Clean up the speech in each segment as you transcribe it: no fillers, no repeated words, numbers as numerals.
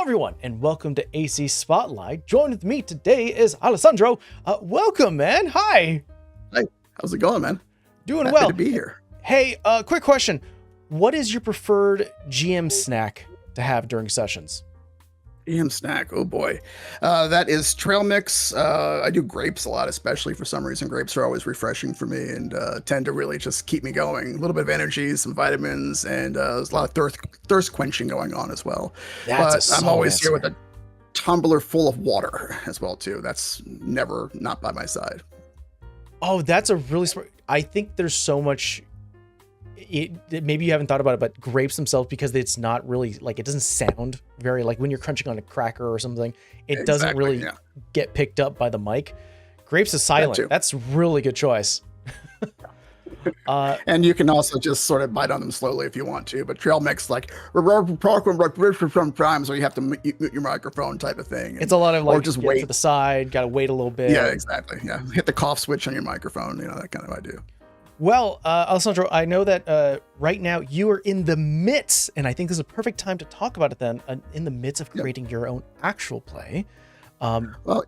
everyone, and welcome to AC Spotlight. Joined with me today is Alessandro. Welcome, man. Hi. Hi. How's it going, man? Doing Happy well. to be here. Hey, quick question. What is your preferred GM snack to have during sessions? GM snack. Oh boy. That is trail mix. I do grapes a lot, especially for some reason. Grapes are always refreshing for me and tend to really just keep me going. A little bit of energy, some vitamins, and there's a lot of thirst quenching going on as well. That's I'm always here with a tumbler full of water as well too. That's never not by my side. Oh, that's a really smart. I think there's so much. Maybe you haven't thought about it, but grapes themselves, because it's not really like, it doesn't sound very like when you're crunching on a cracker or something, it doesn't really get picked up by the mic. Grapes is silent. That's really good choice. And you can also just sort of bite on them slowly if you want to, but trail mix sometimes, so you have to mute your microphone type of thing. It's a lot of like, or just wait to the side, got to wait a little bit. Yeah, exactly. Yeah, hit the cough switch on your microphone, that kind of idea. Well, Alessandro, I know that right now you are in the midst, and I think this is a perfect time to talk about it then, in the midst of creating your own actual play. Well,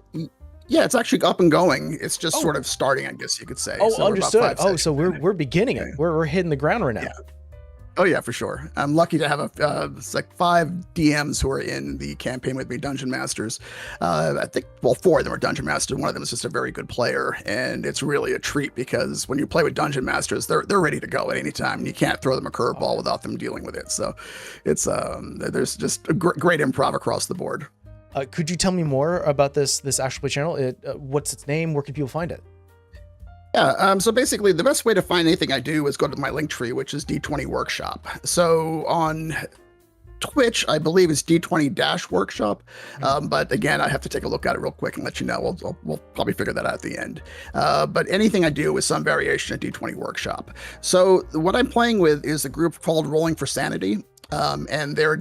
yeah, it's actually up and going. It's just sort of starting, I guess you could say. Oh, so understood. So we're beginning it. We're hitting the ground right now. Yeah. Oh yeah, for sure. I'm lucky to have it's like 5 DMs who are in the campaign with me, Dungeon Masters. I think, 4 of them are Dungeon Masters. One of them is just a very good player, and it's really a treat because when you play with Dungeon Masters, they're ready to go at any time, and you can't throw them a curveball without them dealing with it. So it's there's just a great improv across the board. Could you tell me more about this actual play channel? What's its name? Where can people find it? Yeah, so basically the best way to find anything I do is go to my link tree, which is D20 Workshop. So on Twitch, I believe it's D20 Workshop. But again, I have to take a look at it real quick and let you know. We'll probably figure that out at the end. But anything I do is some variation of D20 Workshop. So what I'm playing with is a group called Rolling for Sanity. And they're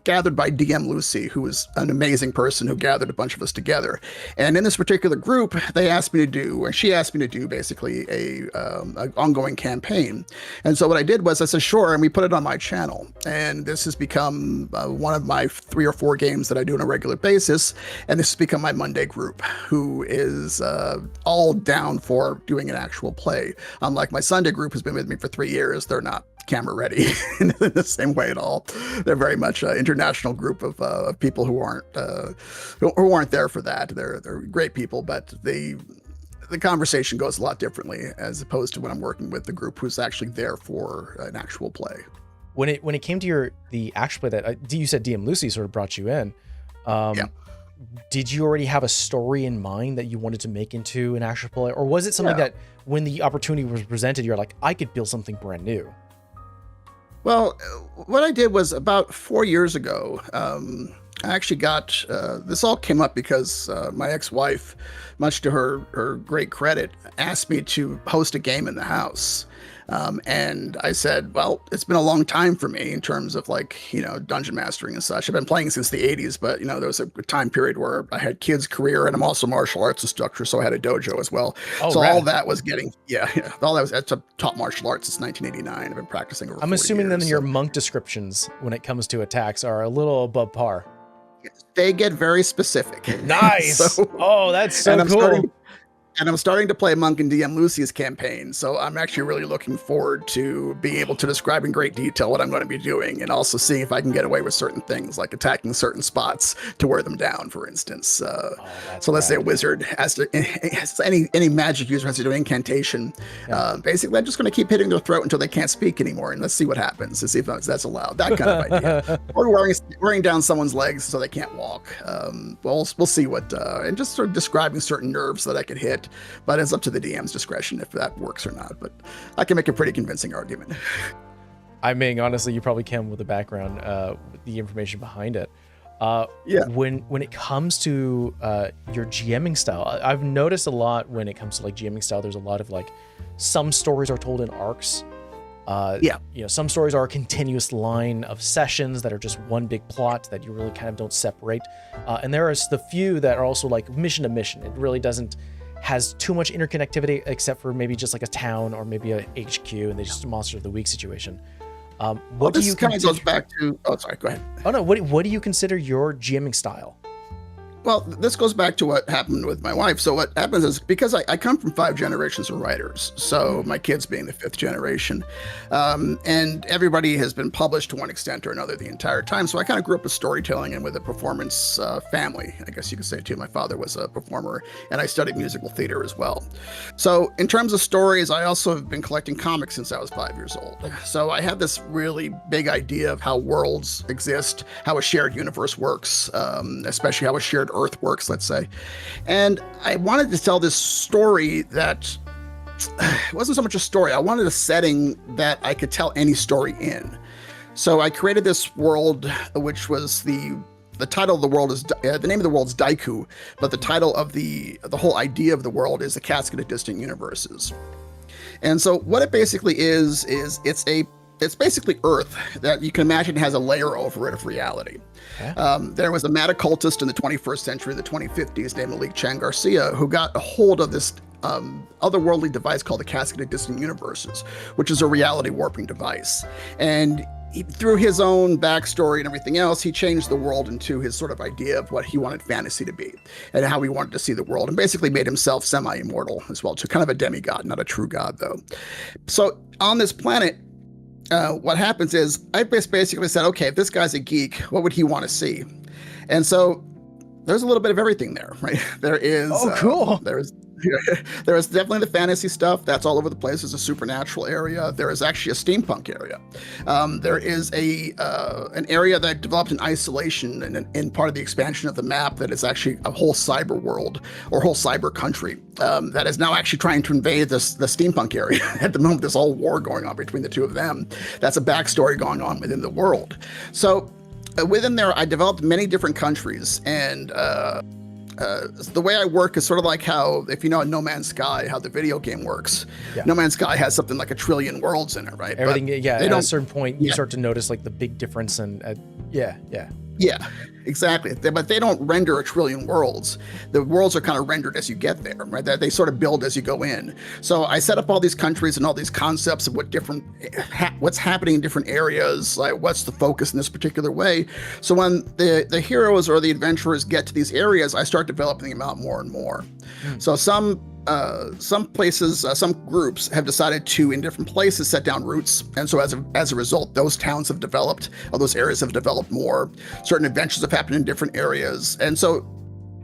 gathered by DM Lucy, who is an amazing person who gathered a bunch of us together. And in this particular group, she asked me to do basically a ongoing campaign. And so what I did was I said, sure, and we put it on my channel. And this has become one of my 3 or 4 games that I do on a regular basis. And this has become my Monday group, who is all down for doing an actual play. Unlike my Sunday group, who's been with me for 3 years, they're not camera ready in the same way at all. They're very much an international group of people who aren't there for that. They're great people, but the conversation goes a lot differently as opposed to when I'm working with the group who's actually there for an actual play. When it came to the actual play that you said DM Lucy sort of brought you in, yeah. Did you already have a story in mind that you wanted to make into an actual play, or was it something that when the opportunity was presented, you're like, I could build something brand new? Well, what I did was about 4 years ago, I actually got, this all came up because my ex-wife, much to her great credit, asked me to host a game in the house. And I said, well, it's been a long time for me in terms of dungeon mastering and such. I've been playing since the 80s, but there was a time period where I had kids' career and I'm also martial arts instructor, so I had a dojo as well. All that was that's taught martial arts since 1989. I've been practicing over 40 I'm assuming years, then your monk descriptions when it comes to attacks are a little above par. They get very specific. Nice. That's so cool. I'm starting to play Monk in DM Lucy's campaign, so I'm actually really looking forward to being able to describe in great detail what I'm going to be doing, and also seeing if I can get away with certain things, like attacking certain spots to wear them down, for instance. So let's say a wizard has any magic user has to do an incantation. Basically, I'm just going to keep hitting their throat until they can't speak anymore, and let's see what happens, to see if that's allowed. That kind of idea. Or wearing down someone's legs so they can't walk. We'll see what, and just sort of describing certain nerves that I could hit. But it's up to the DM's discretion if that works or not. But I can make a pretty convincing argument. I mean, honestly, you probably can with the background, the information behind it. When it comes to your GMing style, I've noticed a lot when it comes to GMing style. There's a lot of some stories are told in arcs. Some stories are a continuous line of sessions that are just one big plot that you really kind of don't separate. And there is the few that are also mission to mission. It really has too much interconnectivity, except for maybe just a town or maybe a HQ, and they just a monster of the week situation. What do this you kind of goes back to, oh, sorry, go ahead. Oh no, what do you consider your GMing style? Well, this goes back to what happened with my wife. So what happens is, because I come from 5 generations of writers, so my kids being the 5th generation, and everybody has been published to one extent or another the entire time. So I kind of grew up with storytelling and with a performance family, I guess you could say too. My father was a performer, and I studied musical theater as well. So in terms of stories, I also have been collecting comics since I was 5 years old. So I have this really big idea of how worlds exist, how a shared universe works, especially how a shared Earth works, let's say. And I wanted to tell this story that it wasn't so much a story. I wanted a setting that I could tell any story in. So I created this world, which was the title of the world is, the name of the world is Daiku, but the title of the whole idea of the world is the Casket of Distant Universes. And so what it basically is it's basically Earth that you can imagine has a layer over it of reality. Okay. There was a mad occultist in the 21st century, the 2050s, named Malik Chan Garcia, who got a hold of this otherworldly device called the Casket of Distant Universes, which is a reality warping device. And through his own backstory and everything else, he changed the world into his sort of idea of what he wanted fantasy to be and how he wanted to see the world, and basically made himself semi-immortal as well, too. Kind of a demigod, not a true god, though. So on this planet, what happens is I basically said, okay, if this guy's a geek, what would he want to see? And so there's a little bit of everything there, right? There is, cool. There is definitely the fantasy stuff that's all over the place. There's a supernatural area. There is actually a steampunk area. There is an area that developed in isolation and in part of the expansion of the map that is actually a whole cyber world or whole cyber country that is now actually trying to invade the steampunk area. At the moment, there's all war going on between the two of them. That's a backstory going on within the world. So within there, I developed many different countries, and the way I work is sort of like how, if you know No Man's Sky, how the video game works. Yeah. No Man's Sky has something like 1 trillion worlds in it, right? Everything, at a certain point, you start to notice like the big difference, and yeah, exactly. But they don't render 1 trillion worlds. The worlds are kind of rendered as you get there, right? They sort of build as you go in. So I set up all these countries and all these concepts of what's happening in different areas, like what's the focus in this particular way. So when the heroes or the adventurers get to these areas, I start developing them out more and more. So some places, some groups have decided to, in different places, set down roots. And so as a result, those towns have developed, or those areas have developed more. Certain adventures have happened in different areas. And so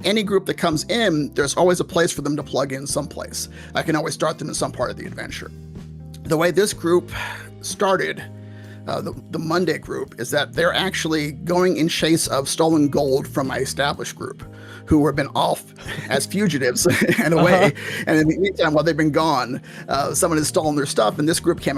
any group that comes in, there's always a place for them to plug in someplace. I can always start them in some part of the adventure. The way this group started, the Monday group, is that they're actually going in chase of stolen gold from my established group, who have been off as fugitives in a way. And in the meantime, while they've been gone, someone has stolen their stuff, and this group came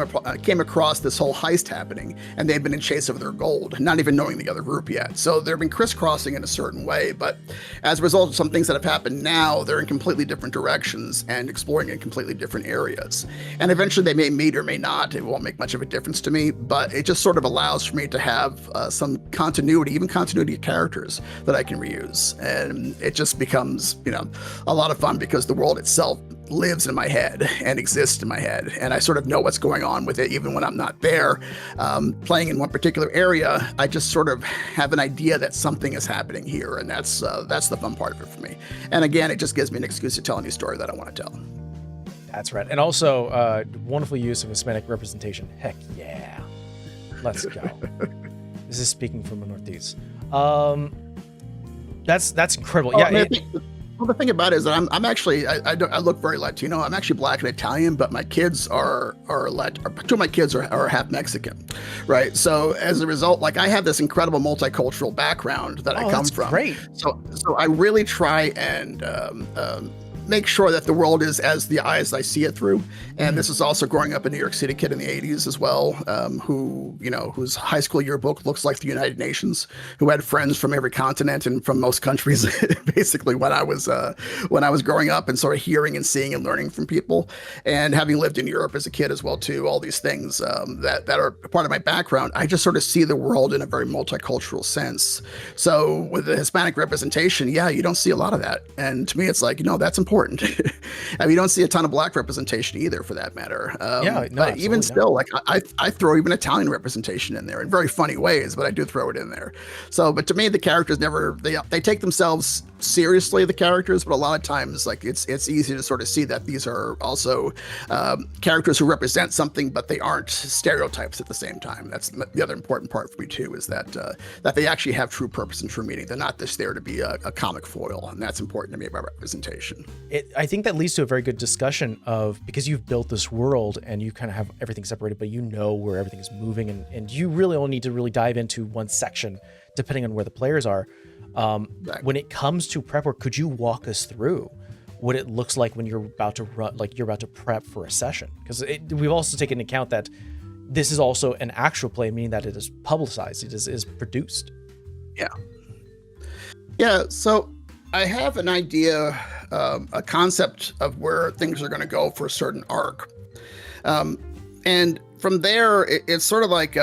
across this whole heist happening, and they've been in chase of their gold, not even knowing the other group yet. So they've been crisscrossing in a certain way, but as a result of some things that have happened now, they're in completely different directions and exploring in completely different areas. And eventually they may meet or may not. It won't make much of a difference to me, but it just sort of allows for me to have some continuity, even continuity of characters that I can reuse. And it just becomes, a lot of fun because the world itself lives in my head and exists in my head. And I sort of know what's going on with it, even when I'm not there. Playing in one particular area, I just sort of have an idea that something is happening here. And that's the fun part of it for me. And again, it just gives me an excuse to tell any story that I want to tell. That's right. And also, wonderful use of Hispanic representation. Heck yeah. Let's go. This is speaking from the Northeast. That's incredible. Well, the thing about it is that I'm actually, I look very Latino. I'm actually Black and Italian, but my kids are two of my kids are half Mexican, right? So as a result, like I have this incredible multicultural background that I come from. Great. So I really try and make sure that the world is as the eyes I see it through. And this is also growing up a New York City kid in the 80s as well, whose high school yearbook looks like the United Nations, who had friends from every continent and from most countries, basically when I was growing up, and sort of hearing and seeing and learning from people, and having lived in Europe as a kid as well too. All these things that are part of my background, I just sort of see the world in a very multicultural sense. So with the Hispanic representation, you don't see a lot of that, and to me, it's like that's important. important. I mean, you don't see a ton of black representation either, for that matter. Yeah, no, but even still, like I throw even Italian representation in there in very funny ways, but I do throw it in there. So, but to me, the characters never they take themselves seriously, the characters, but a lot of times, like it's easy to sort of see that these are also characters who represent something, but they aren't stereotypes at the same time. That's the other important part for me too, is that that they actually have true purpose and true meaning. They're not just there to be a comic foil, and that's important to me about representation. I think that leads to a very good discussion of, because you've built this world and you kind of have everything separated, but you know where everything is moving, and you really only need to really dive into one section depending on where the players are. When it comes to prep work, could you walk us through what it looks like when you're about to run, like you're about to prep for a session? Because we've also taken into account that this is also an actual play, meaning that it is publicized, it is produced. Yeah, so I have an idea, a concept of where things are going to go for a certain arc. And from there, it's sort of like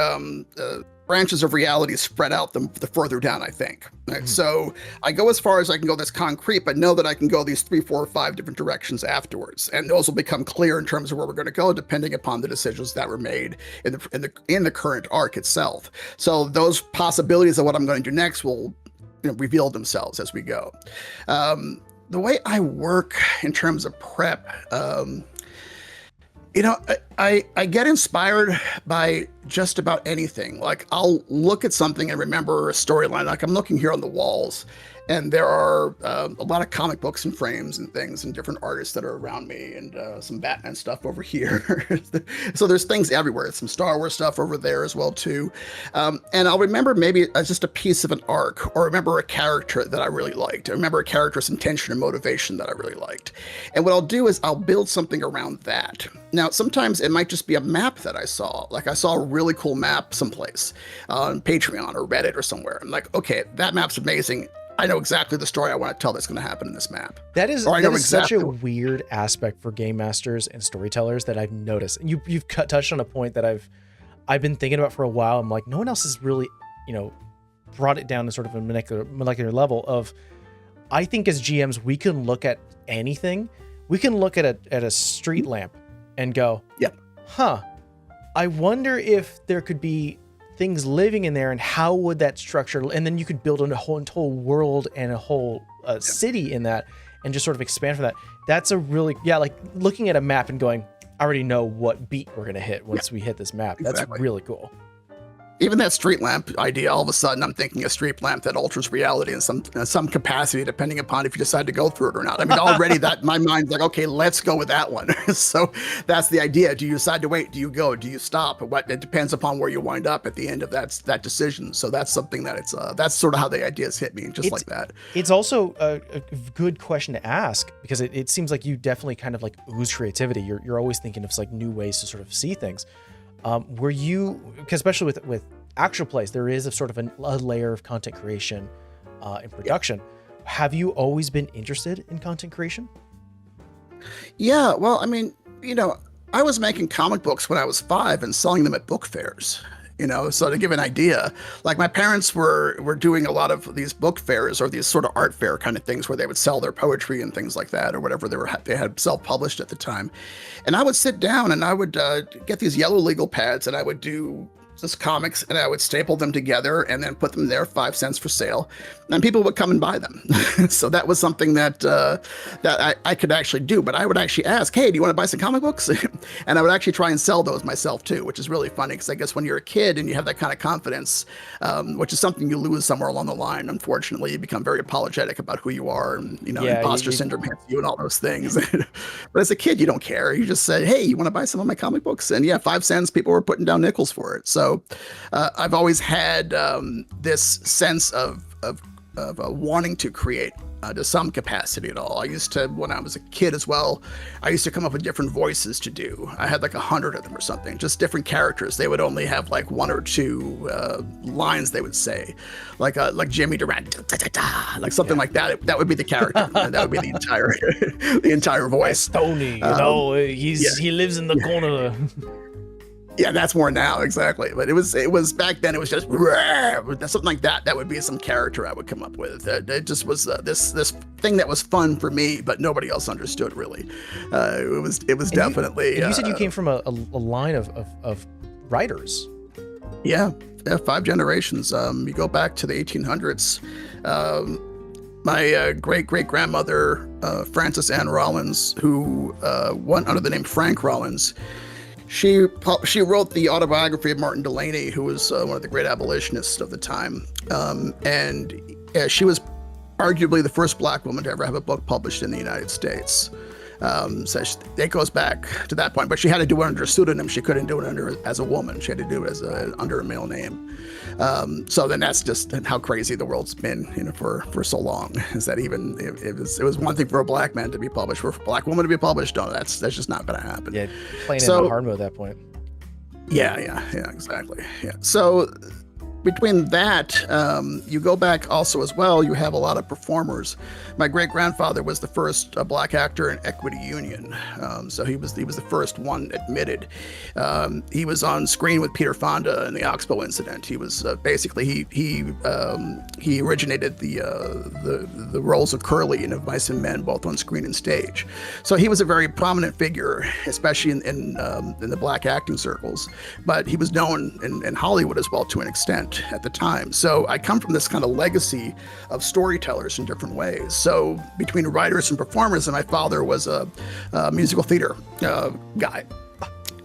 branches of reality spread out the further down, I think. Right? Mm-hmm. So I go as far as I can go that's concrete, but know that I can go these 3, 4, or 5 different directions afterwards. And those will become clear in terms of where we're going to go, depending upon the decisions that were made in the current arc itself. So those possibilities of what I'm going to do next will reveal themselves as we go. The way I work in terms of prep, I get inspired by just about anything. Like I'll look at something and remember a storyline. Like I'm looking here on the walls, and there are a lot of comic books and frames and things and different artists that are around me, and some Batman stuff over here. So there's things everywhere. Some Star Wars stuff over there as well too. And I'll remember maybe just a piece of an arc, or remember a character that I really liked. I remember a character's intention and motivation that I really liked. And what I'll do is I'll build something around that. Now, sometimes it might just be a map that I saw. Like I saw a really cool map someplace on Patreon or Reddit or somewhere. I'm like, okay, that map's amazing. I know exactly the story I want to tell that's going to happen in this map. That is such a weird aspect for game masters and storytellers that I've noticed. And you've touched on a point that I've been thinking about for a while. I'm like, no one else has really, brought it down to sort of a molecular level of, I think as GMs, we can look at anything. We can look at a street lamp and go, I wonder if there could be things living in there, and how would that structure, and then you could build a whole world and a whole city in that, and just sort of expand from that. That's a really, like looking at a map and going, I already know what beat we're going to hit once we hit this map. That's really cool. Even that street lamp idea, all of a sudden I'm thinking a street lamp that alters reality in some capacity, depending upon if you decide to go through it or not. I mean, already that my mind's like, okay, let's go with that one. So that's the idea. Do you decide to wait? Do you go? Do you stop? It depends upon where you wind up at the end of that decision. So that's something that that's sort of how the ideas hit me, like that. It's also a good question to ask, because it seems like you definitely kind of like ooze creativity. You're always thinking of like new ways to sort of see things. Were you, because especially with actual plays, there is a sort of a layer of content creation in production. Have you always been interested in content creation? Yeah, well, I mean, I was making comic books when I was 5 and selling them at book fairs. So to give an idea, like my parents were doing a lot of these book fairs, or these sort of art fair kind of things, where they would sell their poetry and things like that, or whatever they had self-published at the time. And I would sit down and I would get these yellow legal pads, and I would do just comics, and I would staple them together and then put them there 5 cents for sale, and people would come and buy them. So that was something that I could actually do. But I would actually ask, hey, do you want to buy some comic books? And I would actually try and sell those myself too, which is really funny, because I guess when you're a kid and you have that kind of confidence, which is something you lose somewhere along the line, unfortunately, you become very apologetic about who you are, and imposter syndrome hits you and all those things. But as a kid, you don't care. You just said, hey, you want to buy some of my comic books? And 5 cents, people were putting down nickels for it. So I've always had this sense of wanting to create to some capacity at all. I used to, when I was a kid as well, I used to come up with different voices to do. I had like 100 of them or something, just different characters. They would only have like 1 or 2 lines they would say, like Jimmy Durant, like something like that. That would be the character. And that would be the entire voice. Tony, he lives in the corner. Yeah, that's more now, exactly. But it was back then. It was just something like that. That would be some character I would come up with. It just was this thing that was fun for me, but nobody else understood really. It was definitely. You said you came from a line of writers. Yeah, 5 generations. You go back to the 1800s. My great-great-grandmother, Frances Ann Rollins, who went under the name Frank Rollins, she wrote the autobiography of Martin Delany, who was one of the great abolitionists of the time. And she was arguably the first Black woman to ever have a book published in the United States. So it goes back to that point, but she had to do it under a pseudonym. She couldn't do it as a woman. She had to do it under a male name. So then that's just how crazy the world's been, for so long. Is that even it was one thing for a Black man to be published, for a Black woman to be published? No, that's just not going to happen. Yeah, playing in hard mode at that point. Yeah, exactly. Yeah. So between that, you go back also as well, you have a lot of performers. My great-grandfather was the first Black actor in Equity Union. So he was the first one admitted. He was on screen with Peter Fonda in the Oxbow incident. He was basically, he originated the roles of Curly and of Mice and Men, both on screen and stage. So he was a very prominent figure, especially in the Black acting circles. But he was known in Hollywood as well to an extent at the time. So I come from this kind of legacy of storytellers in different ways. So between writers and performers, and my father was a musical theater guy,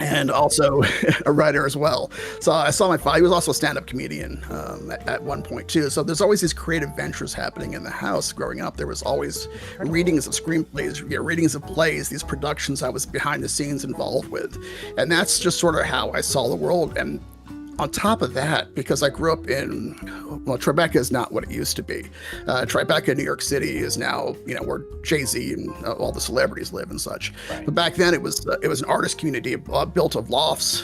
and also a writer as well. So I saw my father, he was also a stand-up comedian at one point too. So there's always these creative ventures happening in the house. Growing up, there was always readings of screenplays, readings of plays, these productions I was behind the scenes involved with. And that's just sort of how I saw the world. And on top of that, because I grew up in, Tribeca is not what it used to be. Tribeca, New York City is now, where Jay-Z and all the celebrities live and such. Right. But back then it was an artist community built of lofts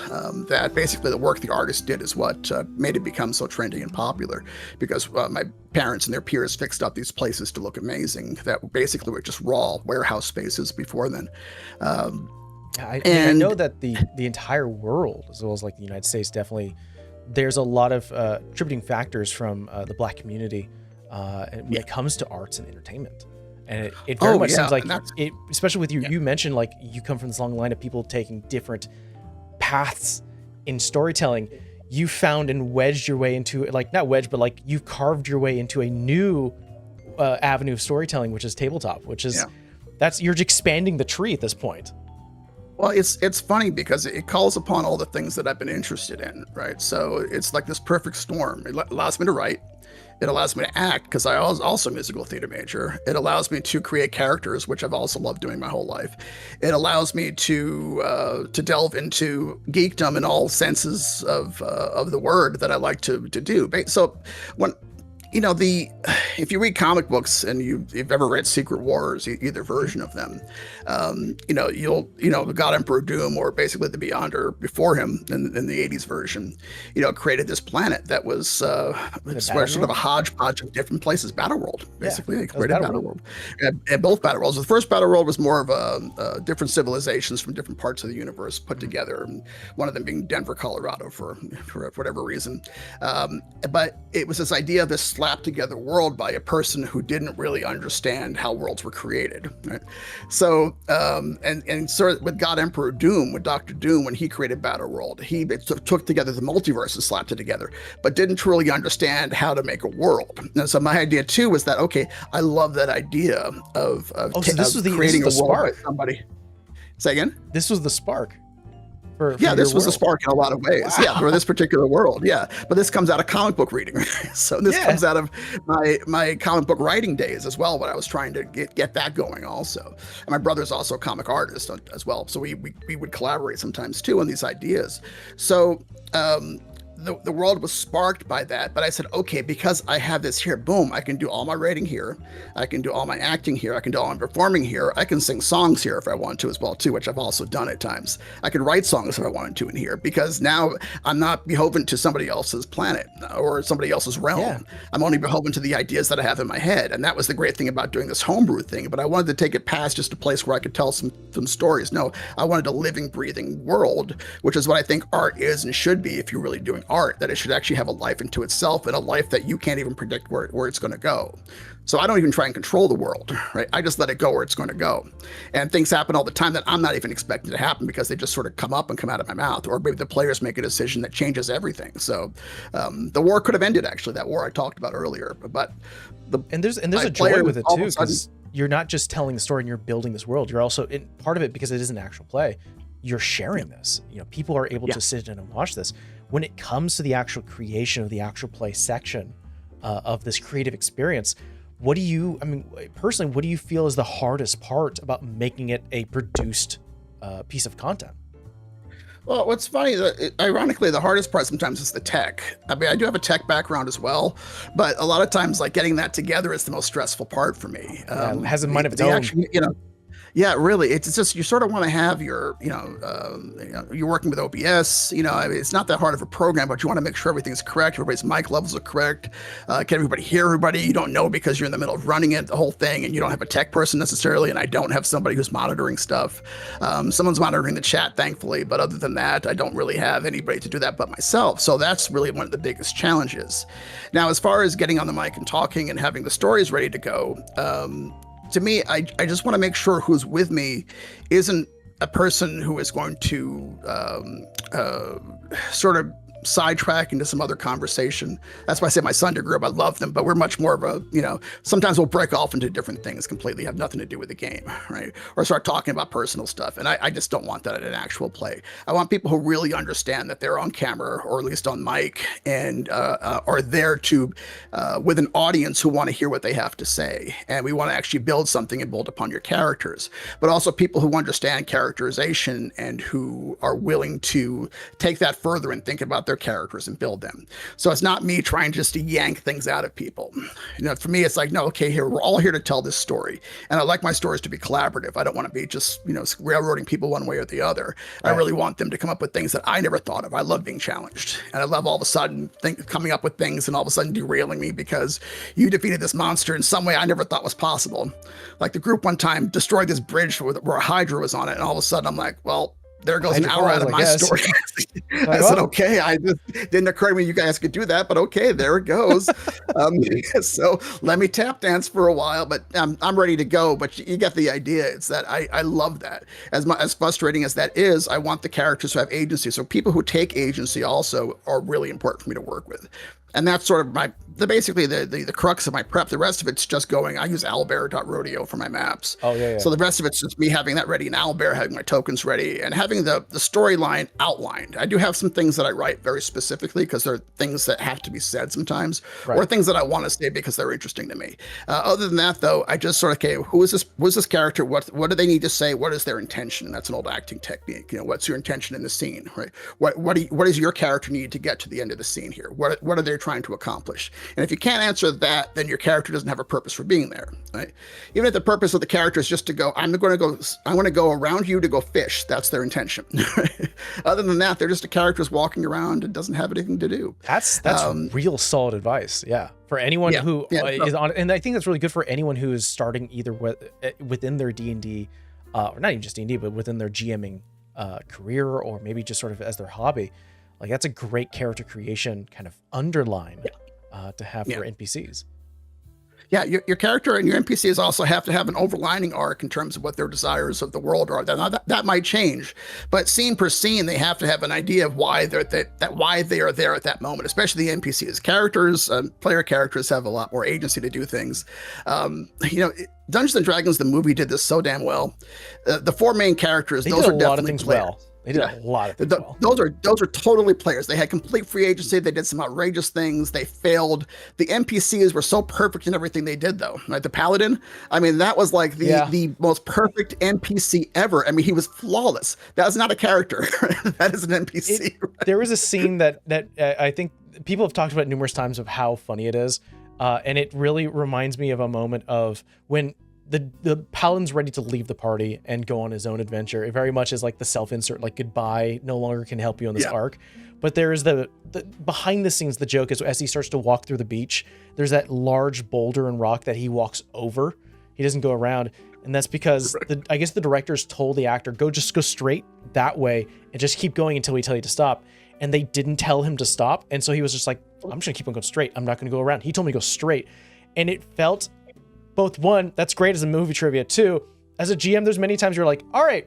that basically the work the artists did is what made it become so trendy and popular, because my parents and their peers fixed up these places to look amazing that basically were just raw warehouse spaces before then. I know that the entire world, as well as like the United States, definitely there's a lot of contributing factors from the Black community when it comes to arts and entertainment. And it very much seems like it, especially with you, you mentioned like you come from this long line of people taking different paths in storytelling. You found and wedged your way into, like, not wedged, but like you carved your way into a new avenue of storytelling, which is tabletop, which is you're expanding the tree at this point. Well, it's funny because it calls upon all the things that I've been interested in, right? So it's like this perfect storm. It allows me to write. It allows me to act, because I was also a musical theater major. It allows me to create characters, which I've also loved doing my whole life. It allows me to delve into geekdom in all senses of the word that I like to do. So when if you read comic books and you've ever read Secret Wars, either version of them, the God Emperor Doom, or basically the Beyonder before him in the 80s version, created this planet that was sort of a hodgepodge of different places. Battleworld, basically. They created Battleworld. And both Battleworlds. The first Battleworld was more of different civilizations from different parts of the universe put together, and one of them being Denver, Colorado, for whatever reason. But it was this idea of this slapped together world by a person who didn't really understand how worlds were created, right? So and sort of with God Emperor Doom, with Dr. Doom, when he created Battleworld, he took together the multiverse and slapped it together, but didn't truly understand how to make a world. And so my idea too was that, okay, I love that idea of creating a world by somebody. Say again? This was the spark. This was a spark in a lot of ways. Wow. Yeah, for this particular world. Yeah, but this comes out of comic book reading. So this comes out of my comic book writing days as well, when I was trying to get that going also. And my brother's also a comic artist as well, so we would collaborate sometimes too on these ideas. So the world was sparked by that. But I said, okay, because I have this here, boom, I can do all my writing here, I can do all my acting here, I can do all my performing here, I can sing songs here if I want to as well too, which I've also done at times. I could write songs if I wanted to in here, because now I'm not beholden to somebody else's planet or somebody else's realm. Yeah. I'm only beholden to the ideas that I have in my head. And that was the great thing about doing this homebrew thing. But I wanted to take it past just a place where I could tell some stories. No, I wanted a living, breathing world, which is what I think art is and should be if you're really doing art, that it should actually have a life into itself, and a life that you can't even predict where it's going to go. So I don't even try and control the world, right? I just let it go where it's going to go. And things happen all the time that I'm not even expecting to happen, because they just sort of come up and come out of my mouth, or maybe the players make a decision that changes everything. So the war could have ended, actually, that war I talked about earlier. But there's a joy with it too, because you're not just telling the story and you're building this world. You're also in part of it, because it is an actual play. You're sharing this. People are able to sit in and watch this. When it comes to the actual creation of the actual play section of this creative experience, personally, what do you feel is the hardest part about making it a produced piece of content? Well, what's funny, ironically, the hardest part sometimes is the tech. I mean, I do have a tech background as well, but a lot of times, like, getting that together is the most stressful part for me. It has a mind of its own. Yeah, really. It's just, you sort of want to have your, you're working with OBS, it's not that hard of a program, but you want to make sure everything's correct. Everybody's mic levels are correct. Can everybody hear everybody? You don't know, because you're in the middle of running it, the whole thing, and you don't have a tech person necessarily. And I don't have somebody who's monitoring stuff. Someone's monitoring the chat, thankfully. But other than that, I don't really have anybody to do that but myself. So that's really one of the biggest challenges. Now, as far as getting on the mic and talking and having the stories ready to go, to me, I just want to make sure who's with me isn't a person who is going to sort of sidetrack into some other conversation. That's why I say my Sunday group, I love them, but we're much more of a, sometimes we'll break off into different things completely, have nothing to do with the game, right? Or start talking about personal stuff. And I just don't want that in an actual play. I want people who really understand that they're on camera, or at least on mic, and are there to, with an audience who want to hear what they have to say. And we want to actually build something and build upon your characters, but also people who understand characterization and who are willing to take that further and think about their characters and build them. So it's not me trying just to yank things out of people. For me, it's like, no, okay, here, we're all here to tell this story. And I like my stories to be collaborative. I don't want to be just, railroading people one way or the other. Right. I really want them to come up with things that I never thought of. I love being challenged. And I love all of a sudden coming up with things and all of a sudden derailing me because you defeated this monster in some way I never thought was possible. Like the group one time destroyed this bridge where a Hydra was on it. And all of a sudden I'm like, well, there goes an hour out of my story. I said, okay, I just didn't occur to me you guys could do that, but okay, there it goes. So let me tap dance for a while, but I'm ready to go. But you get the idea. It's that I love that. As frustrating as that is, I want the characters to have agency. So people who take agency also are really important for me to work with. And that's sort of basically the crux of my prep. The rest of it's just going, I use owlbear.rodeo for my maps. Oh, yeah. So the rest of it's just me having that ready, and Owlbear having my tokens ready, and having the storyline outlined. I do have some things that I write very specifically because they're things that have to be said sometimes, or things that I want to say because they're interesting to me. Other than that, though, I just sort of, okay, who's this character? What do they need to say? What is their intention? That's an old acting technique. What's your intention in the scene, right? What does your character need to get to the end of the scene here? What are they trying to accomplish? And if you can't answer that, then your character doesn't have a purpose for being there, right? Even if the purpose of the character is just to go, I want to go around you to go fish. That's their intention. Other than that, they're just a character who's walking around and doesn't have anything to do. That's real solid advice. Yeah. For anyone who is on, and I think that's really good for anyone who is starting either within their D&D, or not even just D&D, but within their GMing career, or maybe just sort of as their hobby. Like, that's a great character creation kind of underline to have for NPCs. Yeah, your character and your NPCs also have to have an overlining arc in terms of what their desires of the world are. That might change, but scene per scene, they have to have an idea of why why they are there at that moment. Especially the NPCs. Characters, player characters have a lot more agency to do things. Dungeons and Dragons, the movie, did this so damn well. The four main characters, They those did are a lot of definitely things players. well. They did a lot of things well. Those are totally players. They had complete free agency. They did some outrageous things. They failed. The NPCs were so perfect in everything they did, though. Right, the Paladin. I mean, that was like the most perfect NPC ever. I mean, he was flawless. That was not a character. That is an NPC. Right? There was a scene that I think people have talked about numerous times of how funny it is, and it really reminds me of a moment of when the Paladin's ready to leave the party and go on his own adventure. It very much is like the self-insert, like goodbye, no longer can help you on this arc. But there is the behind the scenes, the joke is as he starts to walk through the beach, there's that large boulder and rock that he walks over. He doesn't go around. And that's because I guess the directors told the actor, just go straight that way and just keep going until we tell you to stop. And they didn't tell him to stop. And so he was just like, I'm just gonna keep on going straight. I'm not gonna go around. He told me to go straight. And it felt both, one, that's great as a movie trivia. Two, as a GM, there's many times you're like, all right,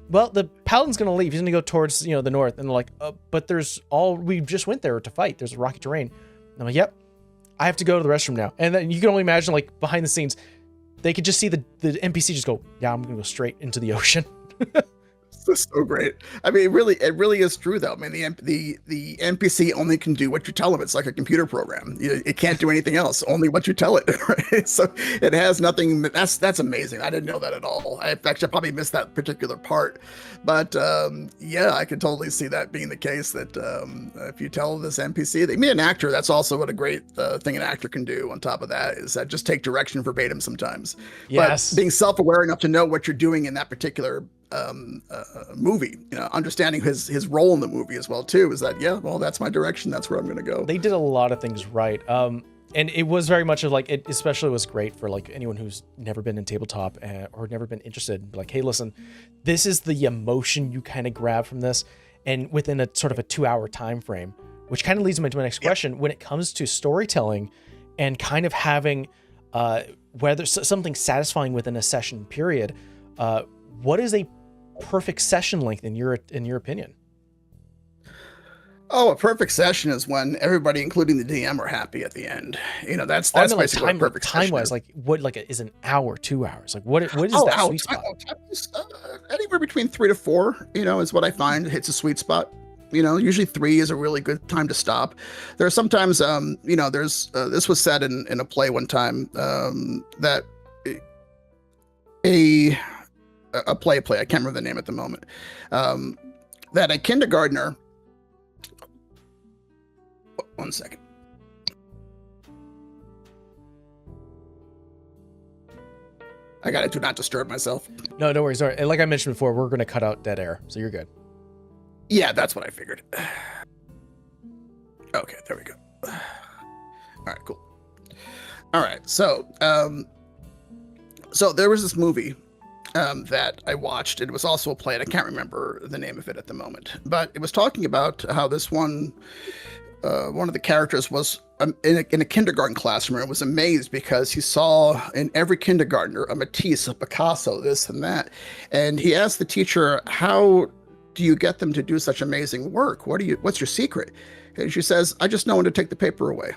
well, the Paladin's going to leave. He's going to go towards, the north. And they're like, but we just went there to fight. There's rocky terrain. And I'm like, yep, I have to go to the restroom now. And then you can only imagine, like, behind the scenes, they could just see the NPC just go, yeah, I'm going to go straight into the ocean. That's so great. I mean, it really is true, though. I mean, the NPC only can do what you tell him. It's like a computer program. It can't do anything else. Only what you tell it. Right? So it has nothing. That's amazing. I didn't know that at all. I probably missed that particular part. But I could totally see that being the case. That if you tell this NPC, an actor, that's also what a great thing an actor can do. On top of that, is that just take direction verbatim sometimes. Yes. But being self-aware enough to know what you're doing in that particular movie, understanding his role in the movie as well too, is that that's my direction, that's where I'm going to go. They did a lot of things right, and it was very much of like, it especially was great for like anyone who's never been in tabletop or never been interested. Like, hey, listen, this is the emotion you kind of grab from this, and within a sort of a 2-hour time frame, which kind of leads me to my next question. When it comes to storytelling and kind of having whether something satisfying within a session period, what is a perfect session length in your opinion? Oh, a perfect session is when everybody, including the DM, are happy at the end. That's basically what a perfect time wise. Like, what is an hour, 2 hours? Like, what is that sweet spot? Anywhere between 3 to 4, is what I find hits a sweet spot. Usually 3 is a really good time to stop. There are sometimes, there's this was said in a play one time, that a play, I can't remember the name at the moment, that a kindergartner, one second. I got to do not disturb myself. No worries. All right. Like I mentioned before, we're going to cut out dead air, so you're good. Yeah, that's what I figured. Okay, there we go. All right, cool. All right, so there was this movie that I watched. It was also a play, and I can't remember the name of it at the moment. But it was talking about how this one of the characters was in a kindergarten classroom and was amazed because he saw in every kindergartner a Matisse, a Picasso, this and that. And he asked the teacher, how do you get them to do such amazing work? What's your secret? And she says, I just know when to take the paper away.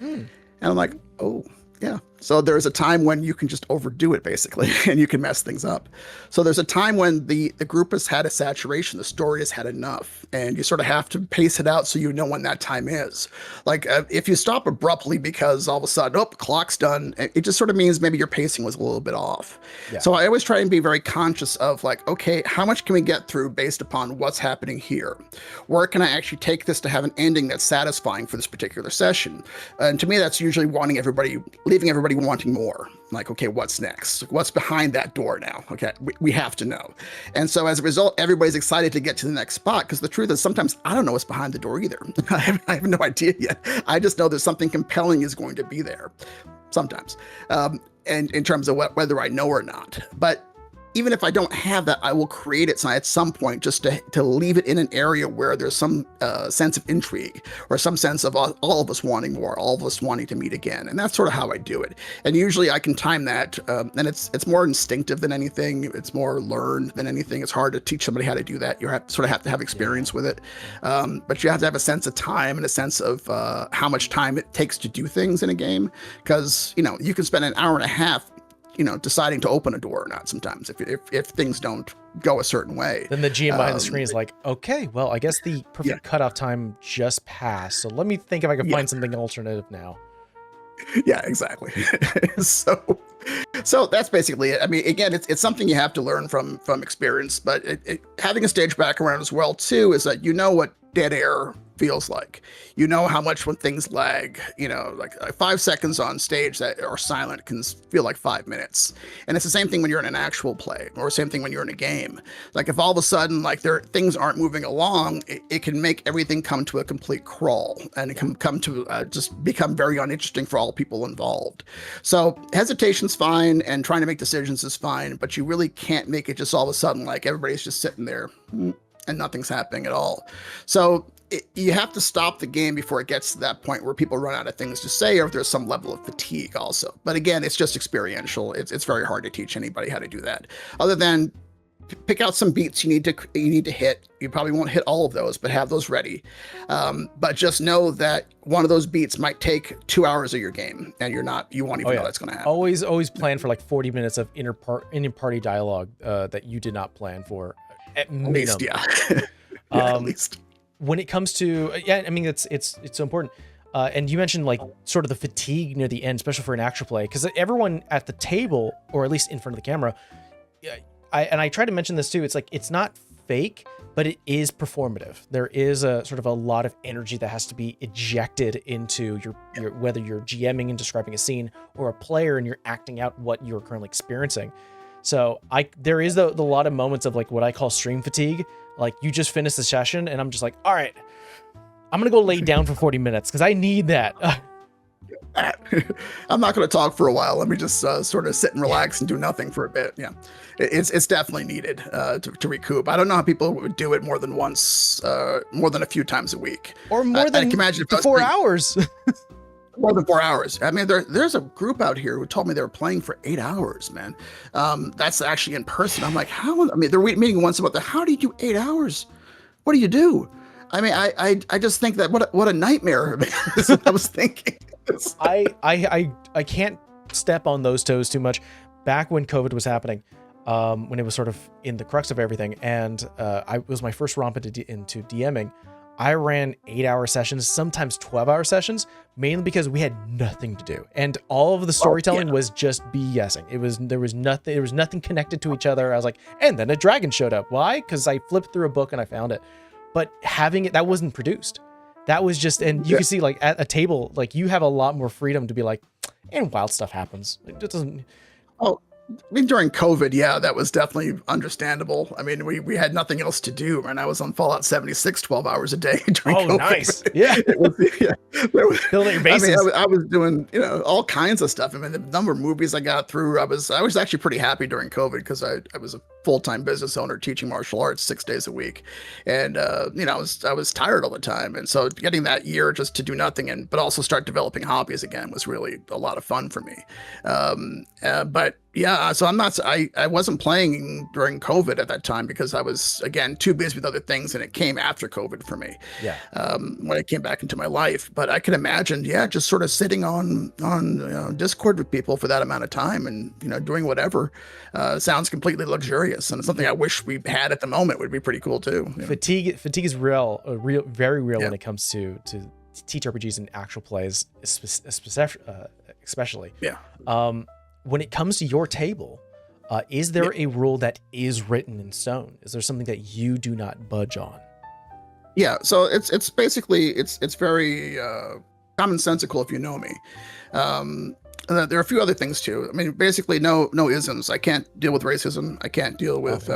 And I'm like, oh, yeah. So there's a time when you can just overdo it, basically, and you can mess things up. So there's a time when the group has had a saturation, the story has had enough, and you sort of have to pace it out so you know when that time is. Like if you stop abruptly because all of a sudden, the clock's done, it just sort of means maybe your pacing was a little bit off. Yeah. So I always try and be very conscious of like, okay, how much can we get through based upon what's happening here? Where can I actually take this to have an ending that's satisfying for this particular session? And to me, that's usually leaving everybody wanting more. Like, okay, what's next? What's behind that door now? Okay, we have to know. And so as a result, everybody's excited to get to the next spot, because the truth is sometimes I don't know what's behind the door either. I have no idea yet. I just know there's something compelling is going to be there sometimes. And in terms of whether I know or not. But even if I don't have that, I will create it at some point just to leave it in an area where there's some sense of intrigue or some sense of all of us wanting more, all of us wanting to meet again. And that's sort of how I do it. And usually I can time that. And it's more instinctive than anything. It's more learned than anything. It's hard to teach somebody how to do that. You have to have experience with it. But you have to have a sense of time and a sense of how much time it takes to do things in a game. Because, you can spend an hour and a half deciding to open a door or not sometimes if things don't go a certain way. Then the GM behind the screen is like, okay, well, I guess the perfect cutoff time just passed. So let me think if I can find something alternative now. Yeah, exactly. So that's basically it. I mean, again, it's something you have to learn from experience, but having a stage background as well too is that what dead air feels like. How much when things lag, like 5 seconds on stage that are silent can feel like 5 minutes. And it's the same thing when you're in an actual play, or same thing when you're in a game. Like if all of a sudden like things aren't moving along, it can make everything come to a complete crawl, and it can come to just become very uninteresting for all people involved. So hesitation's fine, and trying to make decisions is fine, but you really can't make it just all of a sudden like everybody's just sitting there and nothing's happening at all. So you have to stop the game before it gets to that point where people run out of things to say, or if there's some level of fatigue also. But again, it's just experiential. It's very hard to teach anybody how to do that, other than pick out some beats you need to hit. You probably won't hit all of those, but have those ready. But just know that one of those beats might take 2 hours of your game, and you won't even know that's going to happen. Always plan for like 40 minutes of inter-party dialogue that you did not plan for. At least, at least. When it comes to, I mean, it's so important. And you mentioned like sort of the fatigue near the end, especially for an actual play, because everyone at the table, or at least in front of the camera, I try to mention this too. It's like, it's not fake, but it is performative. There is a sort of a lot of energy that has to be ejected into your whether you're GMing and describing a scene, or a player and you're acting out what you're currently experiencing. So there is the lot of moments of like what I call stream fatigue. Like you just finished the session and I'm just like, all right, I'm going to go lay down for 40 minutes because I need that. I'm not going to talk for a while. Let me just sort of sit and relax and do nothing for a bit. Yeah, it's definitely needed to recoup. I don't know how people would do it more than once, more than a few times a week. Or more than 4 hours. More than 4 hours. I mean, there's a group out here who told me they were playing for 8 hours, man. That's actually in person. I'm like, how? I mean, they're meeting once about that. How do you do 8 hours? What do you do? I mean, I just think that what a nightmare. That's what I was thinking. I can't step on those toes too much. Back when COVID was happening, when it was sort of in the crux of everything, and it was my first romp into DMing. I ran 8-hour sessions, sometimes 12-hour sessions, mainly because we had nothing to do, and all of the storytelling was just BSing. There was nothing connected to each other. I was like, and then a dragon showed up. Why? Because I flipped through a book and I found it. But having it, that wasn't produced. That was just, and you can see like at a table, like you have a lot more freedom to be like, and wild stuff happens. It doesn't. Oh, I mean, during COVID, yeah, that was definitely understandable. I mean, we had nothing else to do, and I was on Fallout 76 12 hours a day during COVID. Nice. Yeah. Building your bases. I mean, I was doing, all kinds of stuff. I mean, the number of movies I got through, I was actually pretty happy during COVID because I was a full-time business owner teaching martial arts 6 days a week. And, I was tired all the time. And so getting that year just to do nothing but also start developing hobbies again was really a lot of fun for me. But yeah, so I wasn't playing during COVID at that time because I was, again, too busy with other things, and it came after COVID for me. Yeah. When I came back into my life. But I can imagine, just sort of sitting on Discord with people for that amount of time and, doing whatever sounds completely luxurious. And it's something I wish we had at the moment. Would be pretty cool too. Fatigue is real, very real when it comes to TTRPGs and actual plays, especially. Yeah. When it comes to your table, is there a rule that is written in stone? Is there something that you do not budge on? Yeah, so it's basically it's very commonsensical if you know me. There are a few other things too. I mean, basically no isms. I can't deal with racism. I can't deal with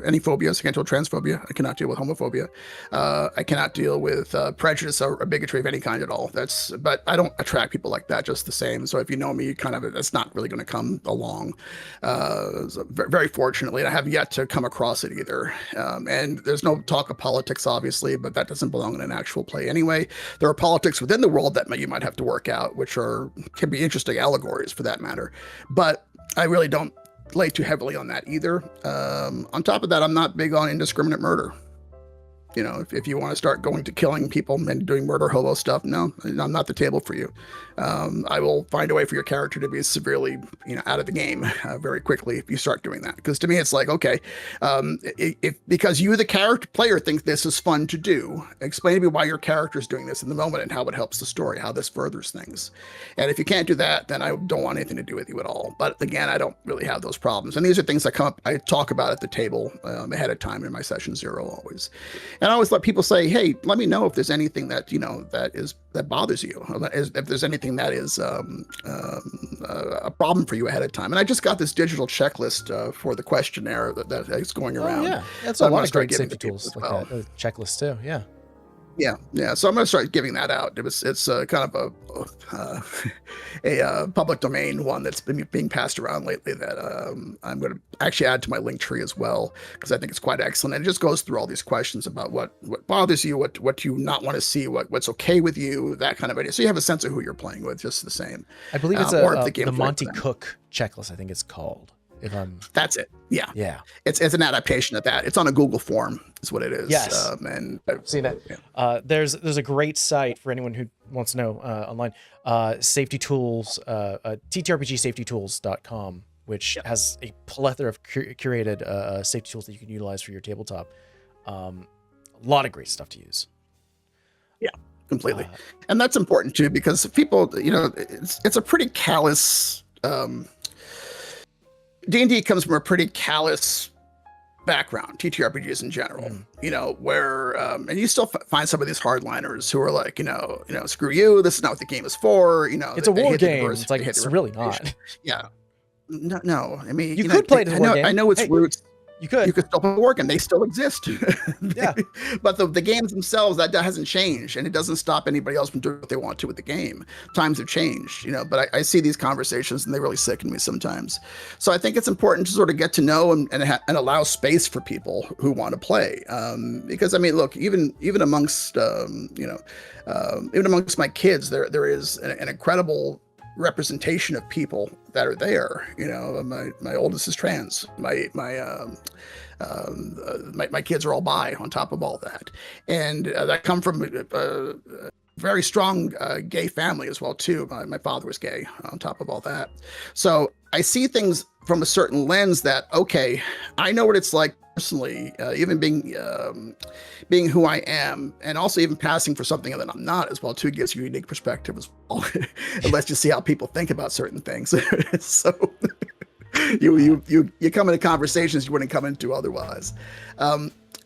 any phobias. I can't deal with transphobia. I cannot deal with homophobia. I cannot deal with prejudice or bigotry of any kind at all. But I don't attract people like that just the same. So if you know me, that's not really going to come along. So very fortunately, I have yet to come across it either. And there's no talk of politics, obviously, but that doesn't belong in an actual play anyway. There are politics within the world that you might have to work out, which can be interesting allegories for that matter, but I really don't lay too heavily on that either. On top of that, I'm not big on indiscriminate murder. You know, if you want to start going to killing people and doing murder hobo stuff, no, I'm not the table for you. I will find a way for your character to be severely, out of the game very quickly if you start doing that. Because to me, it's like, okay, if because you, the character player, think this is fun to do, explain to me why your character is doing this in the moment and how it helps the story, how this furthers things. And if you can't do that, then I don't want anything to do with you at all. But again, I don't really have those problems. And these are things I talk about at the table ahead of time in my session 0 always. And I always let people say, hey, let me know if there's anything that, that bothers you, if there's anything that is a problem for you ahead of time. And I just got this digital checklist for the questionnaire that is going around. Yeah, that's a lot of great safety tools like that. Checklist too, yeah. Yeah. So I'm going to start giving that out. It's kind of a public domain one that's been being passed around lately that I'm going to actually add to my link tree as well, because I think it's quite excellent. And it just goes through all these questions about what bothers you, what you not want to see, what's okay with you, that kind of idea. So you have a sense of who you're playing with, just the same. I believe it's the Monty Cook checklist, I think it's called. That's it. Yeah. It's an adaptation of that. It's on a Google form, is what it is. Yes. And I've seen it. Yeah. There's a great site for anyone who wants to know online. Safety tools, TTRPGsafetytools.com, which has a plethora of curated safety tools that you can utilize for your tabletop. A lot of great stuff to use. Yeah, completely. And that's important too, because people, it's a pretty callous. D&D comes from a pretty callous background, TTRPGs in general, where, and you still find some of these hardliners who are like, screw you, this is not what the game is for, it's a war game. It's like, it's really not. Yeah. No. I mean, you could play it as a war game. I know its roots. You could still play work, and they still exist. Yeah. But the games themselves, that hasn't changed, and it doesn't stop anybody else from doing what they want to with the game. Times have changed, but I see these conversations and they really sicken me sometimes. So I think it's important to sort of get to know and allow space for people who want to play. Because I mean, look, even amongst even amongst my kids, there is an incredible representation of people that are there. My oldest is trans. My kids are all bi on top of all that, and that come from a very strong gay family as well too. My father was gay on top of all that, so I see things from a certain lens that, okay, I know what it's like personally, even being who I am, and also even passing for something that I'm not as well too, gives you a unique perspective as well. It lets you see how people think about certain things. So you come into conversations you wouldn't come into otherwise.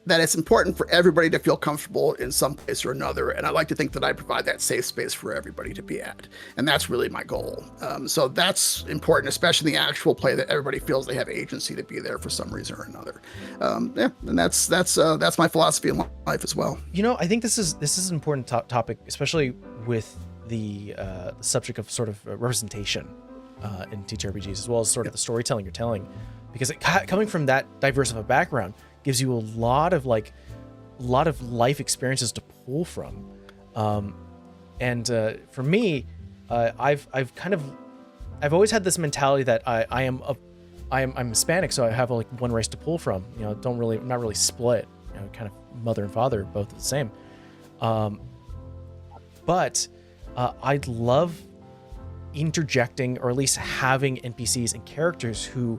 That it's important for everybody to feel comfortable in some place or another. And I like to think that I provide that safe space for everybody to be at. And that's really my goal. So that's important, especially in the actual play, that everybody feels they have agency to be there for some reason or another. And that's my philosophy in life as well. I think this is an important topic, especially with the subject of sort of representation in TTRPGs, as well as sort of the storytelling you're telling, because coming from that diverse of a background gives you a lot of life experiences to pull from. And for me, I've always had this mentality that I'm Hispanic, so I have like one race to pull from. Not really split. Kind of mother and father both the same. But I'd love interjecting, or at least having NPCs and characters who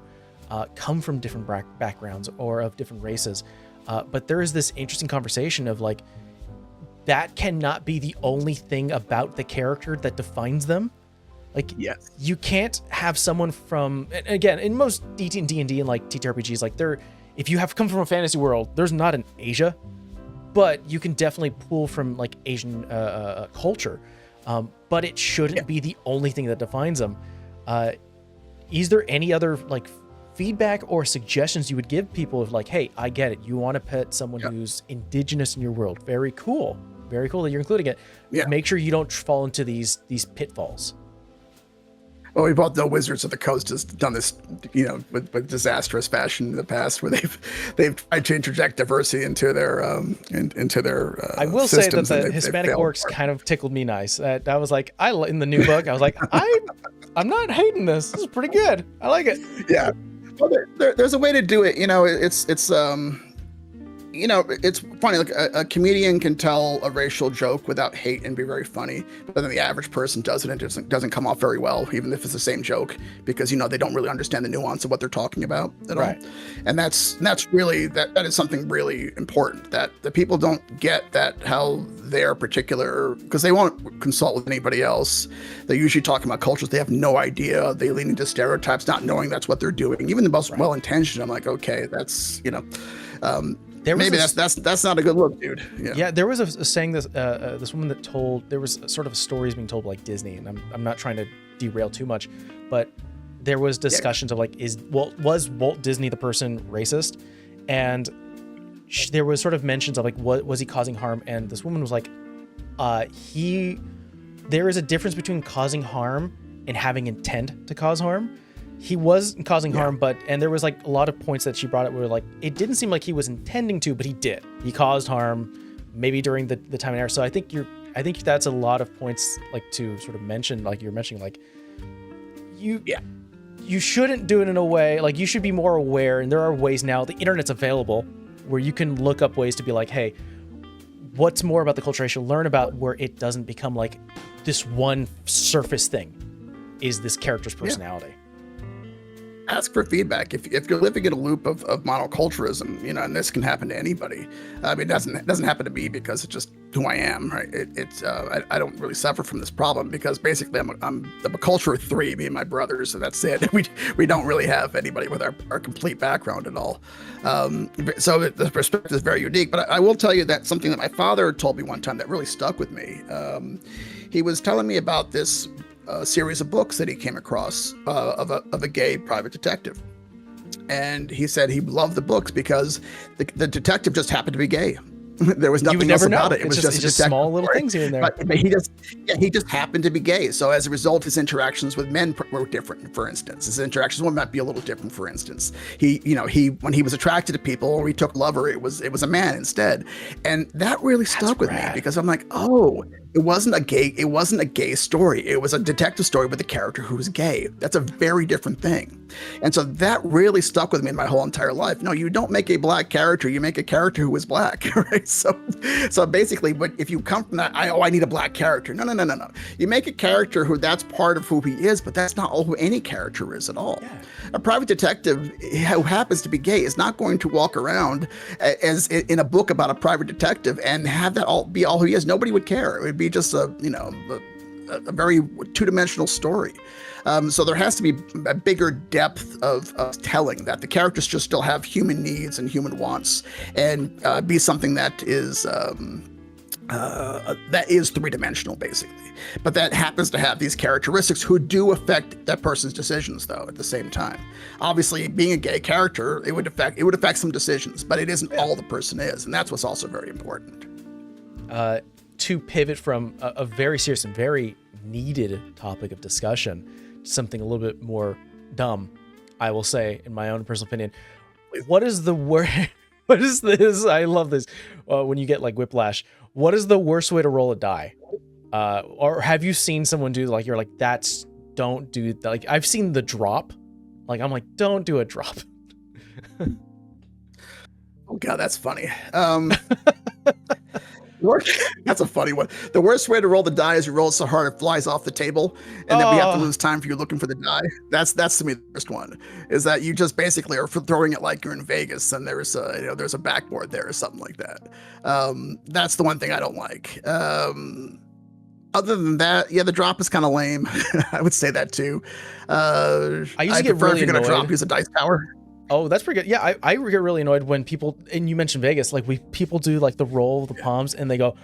come from different backgrounds or of different races. But there is this interesting conversation of like, that cannot be the only thing about the character that defines them. Like, yes, you can't have someone from, and again, in most D&D and like TTRPGs, like if you have come from a fantasy world, there's not an Asia, but you can definitely pull from like Asian culture. But it shouldn't be the only thing that defines them. Is there any other like feedback or suggestions you would give people of like, hey, I get it, you want to pet someone who's indigenous in your world, very cool that you're including it. Make sure you don't fall into these pitfalls. Well, we both know Wizards of the Coast has done this, with disastrous fashion in the past, where they've tried to interject diversity into their I will say that the Hispanic orcs kind of tickled me nice. I was like, in the new book, I was like, I'm not hating this. This is pretty good. I like it. Yeah. Well, there's a way to do it. It's you know, it's funny. Like a comedian can tell a racial joke without hate and be very funny, but then the average person does it and it doesn't come off very well, even if it's the same joke, because you know they don't really understand the nuance of what they're talking about at all. And that's really that is something really important, that the people don't get that how their particular, because they won't consult with anybody else. They're usually talking about cultures they have no idea. They lean into stereotypes, not knowing that's what they're doing. Even the most well-intentioned, I'm like, okay, that's, you know. Maybe that's not a good look, dude. Yeah, there was a saying, this woman that told, there was sort of stories being told by like Disney, and I'm not trying to derail too much, but there was discussions of like, was Walt Disney the person racist? And there was sort of mentions of like, what was he causing harm? And this woman was like, there is a difference between causing harm and having intent to cause harm. He was causing harm, and there was like a lot of points that she brought up where like, it didn't seem like he was intending to, but he did. He caused harm maybe during the time and era. So I think that's a lot of points like to sort of mention, like you're mentioning, like you shouldn't do it in a way, like you should be more aware. And there are ways now, the internet's available where you can look up ways to be like, hey, what's more about the culture I should learn about, where it doesn't become like this one surface thing is this character's personality. Ask for feedback. If you're living in a loop of monoculturalism, you know, and this can happen to anybody. I mean, it doesn't happen to me because it's just who I am, right? I don't really suffer from this problem because basically I'm a culture of three, me and my brothers, so that's it. We don't really have anybody with our complete background at all. So the perspective is very unique. But I will tell you that something that my father told me one time that really stuck with me. He was telling me about this series of books that he came across of a gay private detective, and he said he loved the books because the detective just happened to be gay. There was nothing else about it. It was just small little things here and there. But he just happened to be gay. So as a result, his interactions with men were different. For instance, his interactions with women might be a little different. For instance, he when he was attracted to people or he took lover, it was a man instead, and that really stuck with me because I'm like, oh. It wasn't a gay story. It was a detective story with a character who was gay. That's a very different thing. And so that really stuck with me in my whole entire life. No, you don't make a black character. You make a character who is black, right? So basically, but if you come from that, I need a black character. No. You make a character who that's part of who he is, but that's not who any character is at all. Yeah. A private detective who happens to be gay is not going to walk around as in a book about a private detective and have that be all who he is. Nobody would care. It would be just a very two-dimensional story. So there has to be a bigger depth of telling that the characters just still have human needs and human wants, and be something that is three-dimensional, basically. But that happens to have these characteristics who do affect that person's decisions, though, at the same time. Obviously, being a gay character, it would affect some decisions, but it isn't all the person is, and that's what's also very important. To pivot from a very serious and very needed topic of discussion to something a little bit more dumb, I will say, in my own personal opinion, what is the worst? What is this? I love this. When you get like whiplash, what is the worst way to roll a die? Or have you seen someone do like, you're like, don't do that. Like I've seen the drop. Like I'm like, don't do a drop. Oh God, that's funny. That's a funny one. The worst way to roll the die is you roll it so hard it flies off the table, and then we have to lose time for you looking for the die. That's to me the worst one. Is that you just basically are throwing it like you're in Vegas and there's a backboard there or something like that. That's the one thing I don't like. Other than that, yeah, the drop is kind of lame. I would say that too. I usually get really if you're gonna annoyed. drop, use a dice tower. Oh, that's pretty good. Yeah, I get really annoyed when people, and you mentioned Vegas, like people do like the roll of the palms and they go,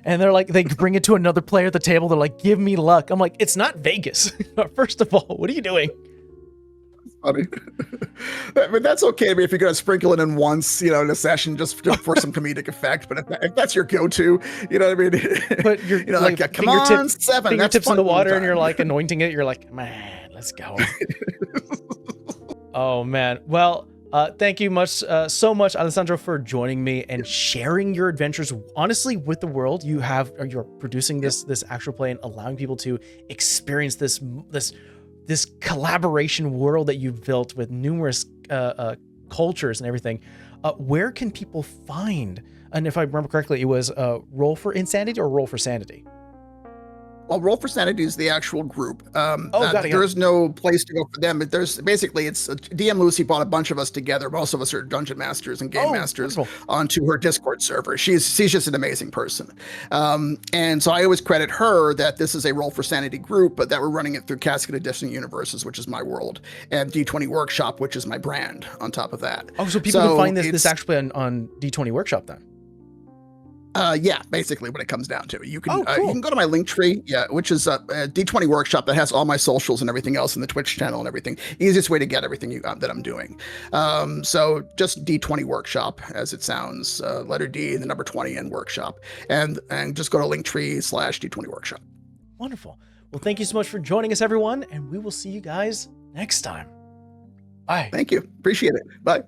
and they're like, they bring it to another player at the table. They're like, give me luck. I'm like, it's not Vegas. First of all, what are you doing? That's funny. But that's okay to me if you're going to sprinkle it in once, in a session just for some comedic effect. But if that's your go-to, you know what I mean? But you're like come on, 7. Fingertips in the water and you're like anointing it. You're like, man, let's go. Oh man. Well, thank you so much, Alessandro, for joining me and sharing your adventures, honestly, with the world. You're producing this actual play and allowing people to experience this collaboration world that you've built with numerous cultures and everything. where can people find, and if I remember correctly, it was Roll for Insanity or Roll for Sanity? Well, Roll for Sanity is the actual group. Got it. There's no place to go for them. But there's basically, it's DM Lucy brought a bunch of us together. Most of us are dungeon masters and game masters onto her Discord server. She's just an amazing person. And so I always credit her that this is a Roll for Sanity group, but that we're running it through Casket of Distant Universes, which is my world, and D20 Workshop, which is my brand on top of that. Oh, so people can find this actually on D20 Workshop then? Yeah, basically what it comes down to. You can cool. You can go to my link tree, which is D20 Workshop, that has all my socials and everything else, and the Twitch channel and everything. Easiest way to get everything that I'm doing. So just D20 Workshop, as it sounds, letter D and the number 20 and Workshop, and just go to Linktree/D20 Workshop. Wonderful. Well, thank you so much for joining us, everyone, and we will see you guys next time. Bye. Thank you. Appreciate it. Bye.